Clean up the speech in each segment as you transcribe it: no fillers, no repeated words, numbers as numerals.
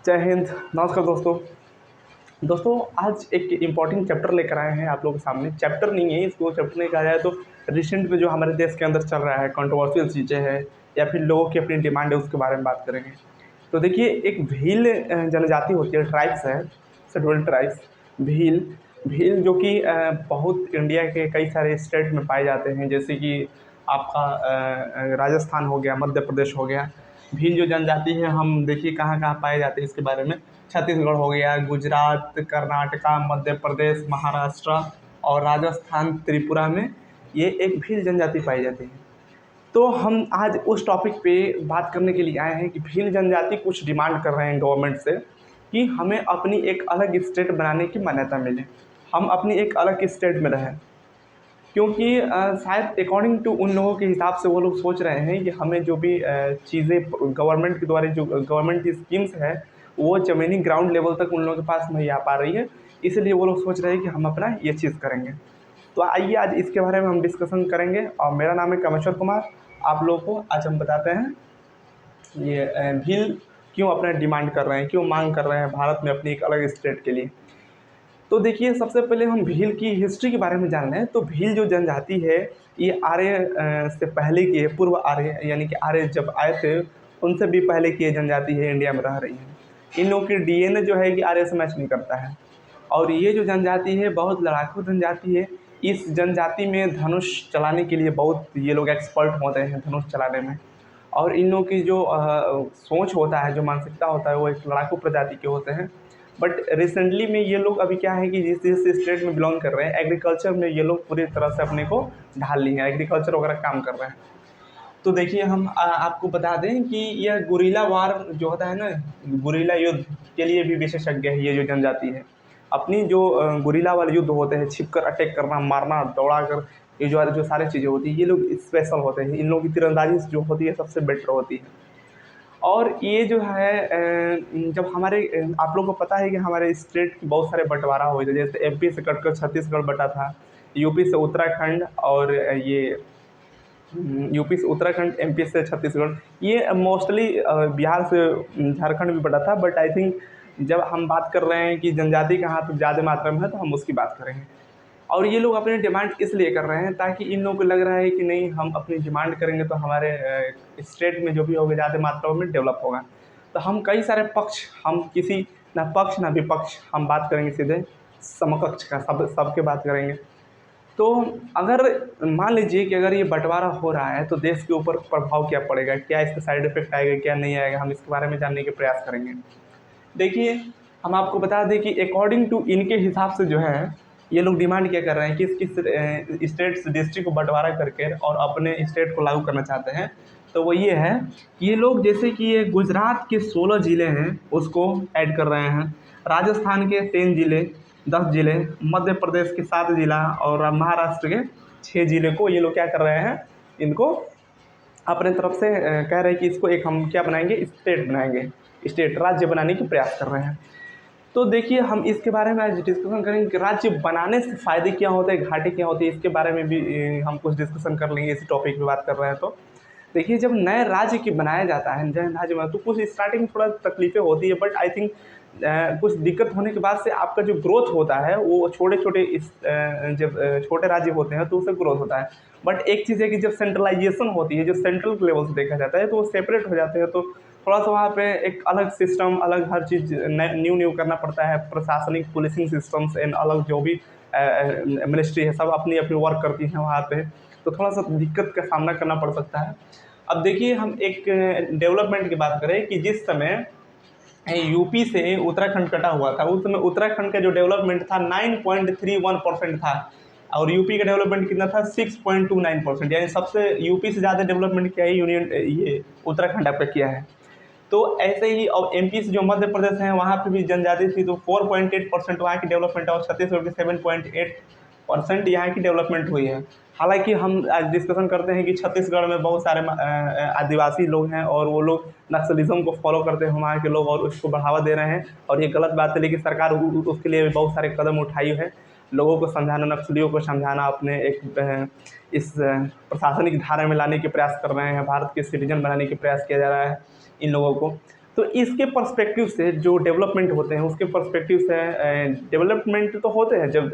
जय हिंद। नमस्कार दोस्तों। आज एक इम्पॉर्टेंट चैप्टर लेकर आए हैं आप लोगों के सामने। चैप्टर नहीं है, इसको चैप्टर नहीं कहा जाए तो रिसेंट में जो हमारे देश के अंदर चल रहा है, कंट्रोवर्शियल चीज़ें हैं या फिर लोगों की अपनी डिमांड है, उसके बारे में बात करेंगे। तो देखिए, एक भील जनजाति होती है, ट्राइब्स है, शेड्यूल्ड ट्राइब्स। भील भील जो कि बहुत इंडिया के कई सारे स्टेट में पाए जाते हैं, जैसे कि आपका राजस्थान हो गया, मध्य प्रदेश हो गया। भील जो जनजाति है, हम देखिए कहाँ कहाँ पाए जाते हैं इसके बारे में। छत्तीसगढ़ हो गया, गुजरात, कर्नाटका, मध्य प्रदेश, महाराष्ट्र और राजस्थान, त्रिपुरा में ये एक भील जनजाति पाई जाती है। तो हम आज उस टॉपिक पे बात करने के लिए आए हैं कि भील जनजाति कुछ डिमांड कर रहे हैं गवर्नमेंट से कि हमें अपनी एक अलग स्टेट बनाने की मान्यता मिले, हम अपनी एक अलग स्टेट में रहें। क्योंकि शायद अकॉर्डिंग टू उन लोगों के हिसाब से वो लोग सोच रहे हैं कि हमें जो भी चीज़ें गवर्नमेंट के द्वारा, जो गवर्नमेंट की स्कीम्स है, वो ज़मीनी ग्राउंड लेवल तक उन लोगों के पास नहीं आ पा रही है। इसलिए वो लोग सोच रहे हैं कि हम अपना ये चीज़ करेंगे। तो आइए आज इसके बारे में हम डिस्कशन करेंगे। और मेरा नाम है कामेश्वर कुमार। आप लोगों को आज हम बताते हैं ये भील क्यों अपना डिमांड कर रहे हैं, क्यों मांग कर रहे हैं भारत में अपनी एक अलग स्टेट के लिए। तो देखिए, सबसे पहले हम भील की हिस्ट्री के बारे में जान लें। तो भील जो जनजाति है, ये आर्य से पहले की है, पूर्व आर्य, यानी कि आर्य जब आए थे उनसे भी पहले की ये जनजाति है, इंडिया में रह रही है। इन लोगों की डीएनए जो है कि आर्य से मैच नहीं करता है। और ये जो जनजाति है बहुत लड़ाकू जनजाति है। इस जनजाति में धनुष चलाने के लिए बहुत ये लोग एक्सपर्ट होते हैं धनुष चलाने में। और इन लोगों की जो सोच होता है, जो मानसिकता होता है, वो एक लड़ाकू प्रजाति के होते हैं। बट रिसेंटली में ये लोग अभी क्या है कि जिस जिस स्टेट में बिलोंग कर रहे हैं, एग्रीकल्चर में ये लोग पूरी तरह से अपने को ढाल लिए हैं, एग्रीकल्चर वगैरह काम कर रहे हैं। तो देखिए, हम आपको बता दें कि यह गुरिल्ला वार जो होता है ना, गुरिल्ला युद्ध के लिए भी विशेषज्ञ है ये जो जनजाति है। अपनी जो गुरिल्ला वाले युद्ध होते हैं, छिपकर अटैक करना, मारना, दौड़ा कर, ये जो सारी चीज़ें होती है, ये लोग स्पेशल होते हैं। इन लोगों की तीरंदाजी जो होती है सबसे बेटर होती है। और ये जो है जब हमारे आप लोगों को पता है कि हमारे स्टेट की बहुत सारे बंटवारा हुए थे। जैसे एमपी से कटकर छत्तीसगढ़ बटा था, यूपी से उत्तराखंड, और ये यूपी से उत्तराखंड, एमपी से छत्तीसगढ़। ये मोस्टली बिहार से झारखंड भी बटा था। बट आई थिंक जब हम बात कर रहे हैं कि जनजाति का हाथ ज़्यादा मात्रा में है, तो हम उसकी बात करेंगे। और ये लोग अपनी डिमांड इसलिए कर रहे हैं ताकि इन लोगों को लग रहा है कि नहीं, हम अपनी डिमांड करेंगे तो हमारे स्टेट में जो भी होगा ज़्यादा मात्रा में डेवलप होगा। तो हम कई सारे पक्ष, हम किसी ना पक्ष ना विपक्ष, हम बात करेंगे सीधे समकक्ष का, सबके बात करेंगे। तो अगर मान लीजिए कि अगर ये बंटवारा हो रहा है तो देश के ऊपर प्रभाव क्या पड़ेगा, क्या इसका साइड इफेक्ट आएगा, क्या नहीं आएगा, हम इसके बारे में जानने के प्रयास करेंगे। देखिए, हम आपको बता दें कि अकॉर्डिंग टू इनके हिसाब से जो है, ये लोग डिमांड क्या कर रहे हैं, किस किस स्टेट से डिस्ट्रिक्ट को बंटवारा करके और अपने स्टेट को लागू करना चाहते हैं। तो वो ये है कि ये लोग, जैसे कि ये गुजरात के 16 ज़िले हैं उसको ऐड कर रहे हैं, राजस्थान के 10 ज़िले, 10 ज़िले, मध्य प्रदेश के 7 ज़िला और महाराष्ट्र के 6 ज़िले को ये लोग क्या कर रहे हैं, इनको अपने तरफ से कह रहे हैं कि इसको एक हम क्या बनाएंगे, स्टेट बनाएंगे, स्टेट राज्य बनाने की प्रयास कर रहे हैं। तो देखिए, हम इसके बारे में आज डिस्कशन करेंगे कि राज्य बनाने से फ़ायदे क्या होते हैं, घाटे क्या होती है, इसके बारे में भी हम कुछ डिस्कशन कर लेंगे इसी टॉपिक पे बात कर रहे हैं। तो देखिए, जब नए राज्य की बनाया जाता है, नए राज्य में तो कुछ स्टार्टिंग में थोड़ा तकलीफ़ें होती है। बट आई थिंक कुछ दिक्कत होने के बाद से आपका जो ग्रोथ होता है वो छोटे छोटे जब छोटे राज्य होते हैं तो उससे ग्रोथ होता है। बट एक चीज़ है कि जब सेंट्रलाइजेशन होती है, जो सेंट्रल लेवल से देखा जाता है, तो वो सेपरेट हो जाते हैं। तो थोड़ा सा वहाँ पे एक अलग सिस्टम, अलग हर चीज़ न्यू न्यू करना पड़ता है। प्रशासनिक पुलिसिंग सिस्टम्स एंड अलग जो भी मिनिस्ट्री है, सब अपनी अपनी वर्क करती हैं वहाँ पे। तो थोड़ा सा दिक्कत का सामना करना पड़ सकता है। अब देखिए, हम एक डेवलपमेंट की बात करें कि जिस समय यूपी से उत्तराखंड कटा हुआ था, उस समय उत्तराखंड का जो डेवलपमेंट था 9.31% था, और यूपी का डेवलपमेंट कितना था, 6.29%। यानी सबसे यूपी से ज़्यादा डेवलपमेंट क्या है, यूनियन ये उत्तराखंड आपका किया है। तो ऐसे ही अब एमपी से जो मध्य प्रदेश है, वहाँ पे भी जनजाति थी, तो 4.8% वहाँ की डेवलपमेंट, और छत्तीसगढ़ की 7.8% यहाँ की डेवलपमेंट हुई है। हालांकि हम आज डिस्कशन करते हैं कि छत्तीसगढ़ में बहुत सारे आदिवासी लोग हैं और वो लोग नक्सलिज्म को फॉलो करते हैं वहाँ के लोग, और उसको बढ़ावा दे रहे हैं, और ये गलत बात है। लेकिन सरकार उसके लिए बहुत सारे कदम उठाई है, लोगों को समझाना, नक्सलियों को समझाना, अपने एक इस प्रशासनिक धारा में लाने के प्रयास कर रहे हैं, भारत के सिटीजन बनाने के प्रयास किया जा रहा है इन लोगों को। तो इसके पर्सपेक्टिव से जो डेवलपमेंट होते हैं उसके पर्सपेक्टिव से डेवलपमेंट तो होते हैं जब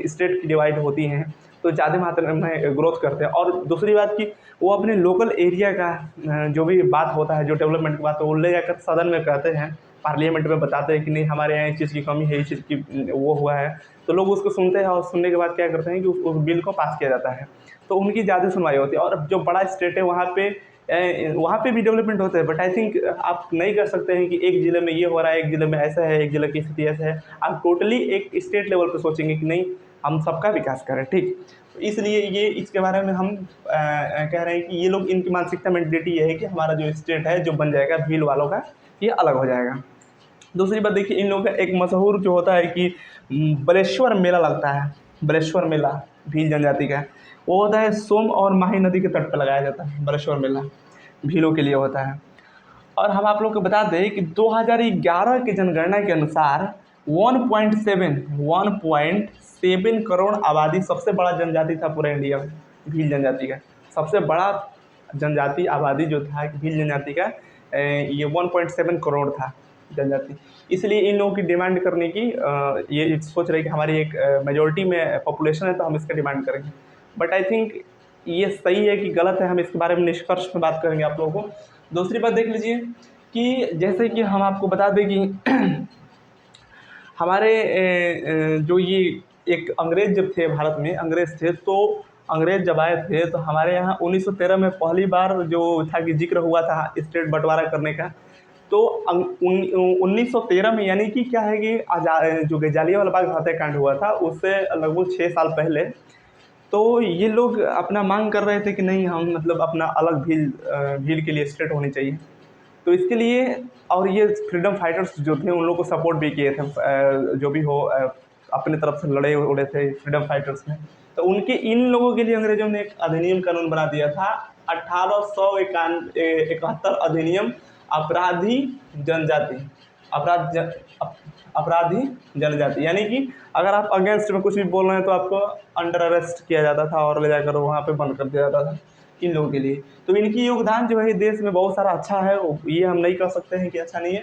स्टेट की डिवाइड होती हैं तो ज़्यादा मात्रा में ग्रोथ करते हैं। और दूसरी बात कि वो अपने लोकल एरिया का जो भी बात होता है, जो डेवलपमेंट की बात है, वो ले जाकर सदन में कहते हैं, पार्लियामेंट में बताते हैं कि नहीं हमारे यहाँ इस चीज़ की कमी है, इस चीज़ की वो हुआ है। तो लोग उसको सुनते हैं और सुनने के बाद क्या करते हैं कि उस बिल को पास किया जाता है, तो उनकी ज़्यादा सुनवाई होती है। और जो बड़ा स्टेट है वहाँ पे भी डेवलपमेंट होता है, बट आई थिंक आप नहीं कर सकते हैं कि एक ज़िले में ये हो रहा है, एक ज़िले में ऐसा है, एक ज़िले की स्थिति ऐसा है। आप टोटली एक स्टेट लेवल पे सोचेंगे कि नहीं हम सबका विकास करें, ठीक। तो इसलिए ये इसके बारे में हम कह रहे हैं कि ये लोग, इनकी मानसिकता मेंटलिटी ये है कि हमारा जो स्टेट है जो बन जाएगा भील वालों का, ये अलग हो जाएगा। दूसरी बात देखिए, इन लोगों का एक मशहूर जो होता है कि बलेश्वर मेला लगता है, बलेश्वर मेला भील जनजाति का, वो होता है सोम और माही नदी के तट पर लगाया जाता है। बलेश्वर मेला भीलों के लिए होता है। और हम आप लोग को बता दें कि 2011 की जनगणना के अनुसार 1.7 करोड़ आबादी, सबसे बड़ा जनजाति था पूरे इंडिया में भील जनजाति का। सबसे बड़ा जनजाति आबादी जो था भील जनजाति का, ये 1.7 करोड़ था जनजाति। इसलिए इन लोगों की डिमांड करने की ये सोच रहे कि हमारी एक मेजोरिटी में पॉपुलेशन है तो हम इसका डिमांड करेंगे। बट आई थिंक ये सही है कि गलत है, हम इसके बारे में निष्कर्ष में बात करेंगे आप लोगों को। दूसरी बात देख लीजिए कि जैसे कि हम आपको बता दें कि हमारे जो ये एक अंग्रेज़ जब थे भारत में, अंग्रेज़ थे, तो अंग्रेज़ जब आए थे तो हमारे यहाँ 1913 में पहली बार जो था कि जिक्र हुआ था स्टेट बंटवारा करने का। तो 1913 में, यानी कि क्या है कि जो जालियांवाला बाग हत्याकांड हुआ था उससे लगभग 6 साल पहले, तो ये लोग अपना मांग कर रहे थे कि नहीं हम मतलब अपना अलग भील के लिए स्टेट होनी चाहिए। तो इसके लिए, और ये फ्रीडम फाइटर्स जो थे उन लोगों को सपोर्ट भी किए थे, जो भी हो अपने तरफ से लड़े उड़े थे फ्रीडम फाइटर्स में। तो उनके इन लोगों के लिए अंग्रेजों ने एक अधिनियम कानून बना दिया था, 1871 अधिनियम अपराधी जनजाति, अपराध जन, अपराधी जनजाति, यानी कि अगर आप अगेंस्ट में कुछ भी बोल रहे हैं तो आपको अंडर अरेस्ट किया जाता था और ले जाकर वहाँ पे बंद कर दिया जाता था इन लोगों के लिए। तो इनकी योगदान जो है देश में बहुत सारा अच्छा है, ये हम नहीं कह सकते हैं कि अच्छा नहीं है।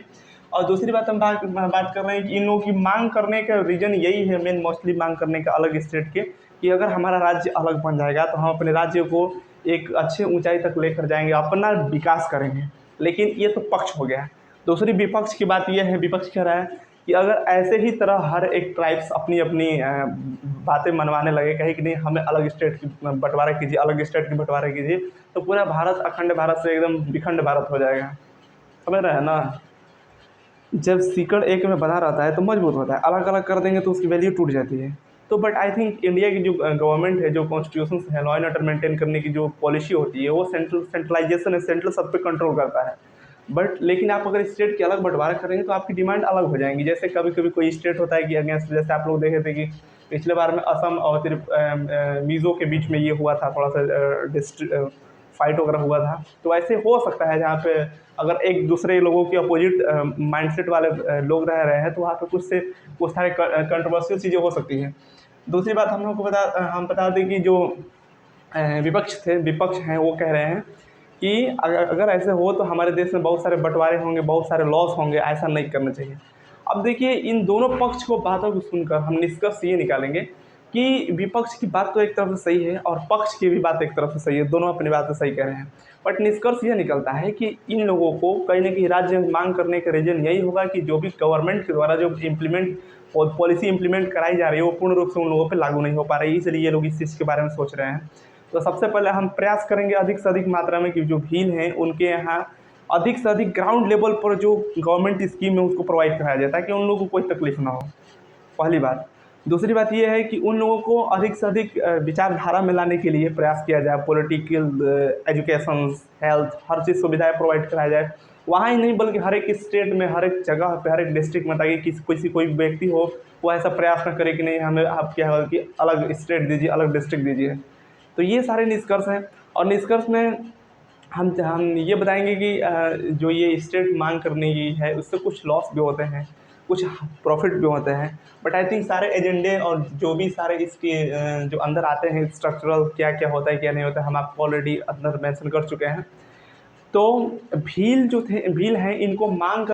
और दूसरी बात हम बात कर रहे हैं कि इन लोगों की मांग करने का रीज़न यही है, मेन मोस्टली मांग करने का अलग स्टेट के, कि अगर हमारा राज्य अलग बन जाएगा तो हम अपने राज्य को एक अच्छे ऊंचाई तक लेकर जाएंगे, अपना विकास करेंगे। लेकिन ये तो पक्ष हो गया। दूसरी विपक्ष की बात यह है, विपक्ष कह रहा है कि अगर ऐसे ही तरह हर एक ट्राइब्स अपनी अपनी बातें मनवाने लगे, कहे कि नहीं हमें अलग स्टेट की बंटवारा कीजिए, अलग स्टेट की बंटवारा कीजिए, तो पूरा भारत अखंड भारत से एकदम विखंड भारत हो जाएगा। समझ रहे हैं ना, जब सीकड़ एक में बना रहता है तो मजबूत होता है, अलग अलग कर देंगे तो उसकी वैल्यू टूट जाती है। तो बट आई थिंक इंडिया की जो गवर्नमेंट है, जो कॉन्स्टिट्यूशन है, लॉ एंड ऑर्डर मेंटेन करने की जो पॉलिसी होती है, वो सेंट्रलाइजेशन है, सेंट्रल सब पे कंट्रोल करता है। बट लेकिन आप अगर स्टेट के अलग बंटवारा करेंगे तो आपकी डिमांड अलग हो जाएंगी। जैसे कभी कभी कोई स्टेट होता है कि अगेंस्ट, जैसे आप लोग देखे थे कि पिछले बार में असम और मिज़ो के बीच में ये हुआ था, थोड़ा सा फाइट वगैरह हुआ था। तो ऐसे हो सकता है जहाँ पे अगर एक दूसरे लोगों के अपोजिट माइंडसेट वाले लोग रह रहे हैं तो वहाँ पे कुछ सारे कंट्रोवर्शियल चीज़ें हो सकती हैं। दूसरी बात हम लोग को हम बता दें कि जो विपक्ष हैं वो कह रहे हैं कि अगर ऐसे हो तो हमारे देश में बहुत सारे बंटवारे होंगे, बहुत सारे लॉस होंगे, ऐसा नहीं करना चाहिए। अब देखिए, इन दोनों पक्ष को बातों को सुनकर हम निष्कर्ष ये निकालेंगे कि विपक्ष की बात तो एक तरफ से सही है और पक्ष की भी बात एक तरफ से सही है, दोनों अपनी बातें सही कह रहे हैं। बट निष्कर्ष ये निकलता है कि इन लोगों को कहीं ना कहीं राज्य में मांग करने का रीज़न यही होगा कि जो भी गवर्नमेंट के द्वारा जो पॉलिसी इंप्लीमेंट कराई जा रही है वो पूर्ण रूप से उन लोगों पर लागू नहीं हो पा रही है, इसलिए ये लोग इस चीज़ के बारे में सोच रहे हैं। तो सबसे पहले हम प्रयास करेंगे अधिक से अधिक मात्रा में कि जो भील हैं उनके यहाँ अधिक से अधिक ग्राउंड लेवल पर जो गवर्नमेंट स्कीम है उसको प्रोवाइड कराया जाए, ताकि उन लोगों को कोई तकलीफ ना हो, पहली बात। दूसरी बात यह है कि उन लोगों को अधिक से अधिक विचारधारा में लाने के लिए प्रयास किया जाए, पॉलिटिकल, एजुकेशन, हेल्थ, हर चीज़ सुविधाएं प्रोवाइड कराया जाए। वहाँ ही नहीं बल्कि हर एक स्टेट में, हर एक जगह पे, हर एक डिस्ट्रिक्ट में, ताकि कोई व्यक्ति हो वो ऐसा प्रयास न करे कि नहीं हमें आप क्या है कि अलग स्टेट दीजिए, अलग डिस्ट्रिक्ट दीजिए। तो ये सारे निष्कर्ष हैं। और निष्कर्ष में हम ये बताएंगे कि जो ये स्टेट मांग करने की है उससे कुछ लॉस भी होते हैं, कुछ प्रॉफिट भी होते हैं। बट आई थिंक सारे एजेंडे और जो भी सारे इसके जो अंदर आते हैं स्ट्रक्चरल, क्या क्या होता है क्या नहीं होता है, हम आपको ऑलरेडी अंदर मेंशन कर चुके हैं। तो भील जो थे, भील हैं, इनको मांग